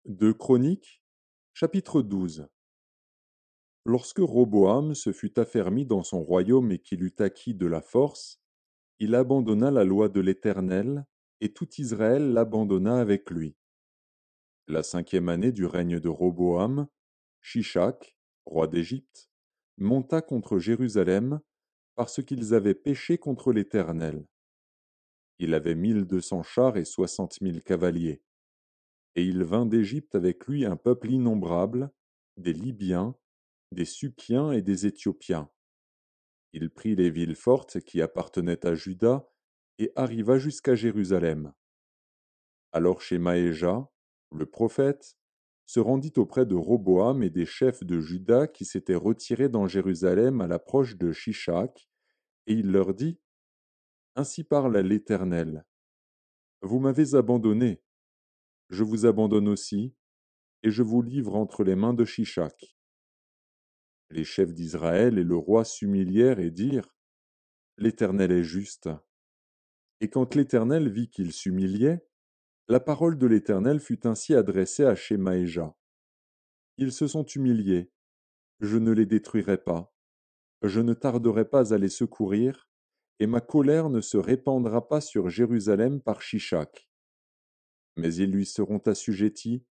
Deux Chroniques, chapitre 12. Lorsque Roboam se fut affermi dans son royaume et qu'il eut acquis de la force, il abandonna la loi de l'Éternel, et tout Israël l'abandonna avec lui. La 5e année du règne de Roboam, Shishak, roi d'Égypte, monta contre Jérusalem, parce qu'ils avaient péché contre l'Éternel. Il avait 1200 chars et 60 000 cavaliers. Et il vint d'Égypte avec lui un peuple innombrable, des Libyens, des Sukkiens et des Éthiopiens. Il prit les villes fortes qui appartenaient à Juda et arriva jusqu'à Jérusalem. Alors Shemaéja, le prophète, se rendit auprès de Roboam et des chefs de Juda qui s'étaient retirés dans Jérusalem à l'approche de Shishak, et il leur dit: Ainsi parle l'Éternel. Vous m'avez abandonné, je vous abandonne aussi, et je vous livre entre les mains de Shishak. Les chefs d'Israël et le roi s'humilièrent et dirent: L'Éternel est juste. Et quand l'Éternel vit qu'ils s'humiliaient, la parole de l'Éternel fut ainsi adressée à Shemaéja. Ils se sont humiliés, je ne les détruirai pas, je ne tarderai pas à les secourir, et ma colère ne se répandra pas sur Jérusalem par Shishak. Mais ils lui seront assujettis,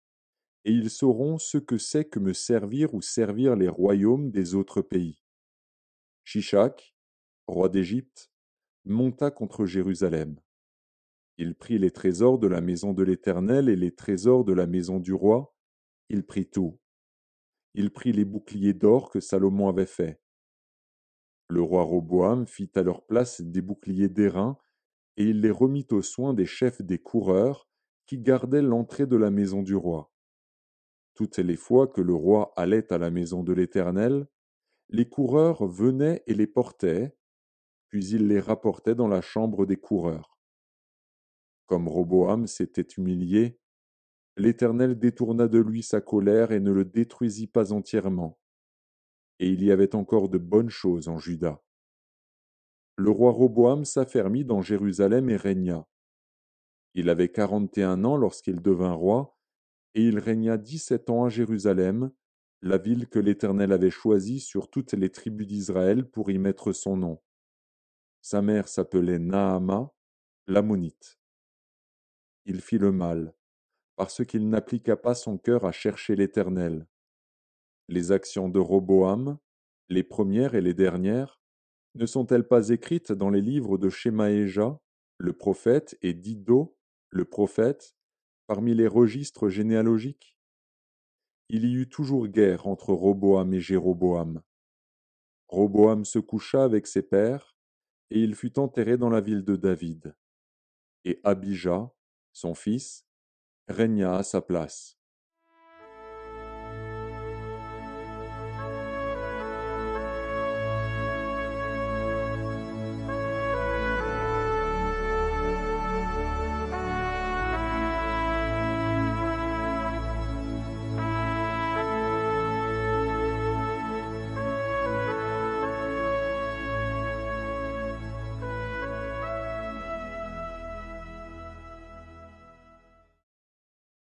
et ils sauront ce que c'est que me servir ou servir les royaumes des autres pays. Shishak, roi d'Égypte, monta contre Jérusalem. Il prit les trésors de la maison de l'Éternel et les trésors de la maison du roi, il prit tout. Il prit les boucliers d'or que Salomon avait faits. Le roi Roboam fit à leur place des boucliers d'airain, et il les remit aux soins des chefs des coureurs qui gardaient l'entrée de la maison du roi. Toutes les fois que le roi allait à la maison de l'Éternel, les coureurs venaient et les portaient, puis il les rapportait dans la chambre des coureurs. Comme Roboam s'était humilié, l'Éternel détourna de lui sa colère et ne le détruisit pas entièrement. Et il y avait encore de bonnes choses en Juda. Le roi Roboam s'affermit dans Jérusalem et régna. Il avait 41 ans lorsqu'il devint roi, et il régna 17 ans à Jérusalem, la ville que l'Éternel avait choisie sur toutes les tribus d'Israël pour y mettre son nom. Sa mère s'appelait Naama, l'Ammonite. Il fit le mal, parce qu'il n'appliqua pas son cœur à chercher l'Éternel. Les actions de Roboam, les premières et les dernières, ne sont-elles pas écrites dans les livres de Shemaéja, le prophète, et d'Iddo, le prophète, parmi les registres généalogiques? Il y eut toujours guerre entre Roboam et Jéroboam. Roboam se coucha avec ses pères, et il fut enterré dans la ville de David. Et Abijah, son fils, régna à sa place.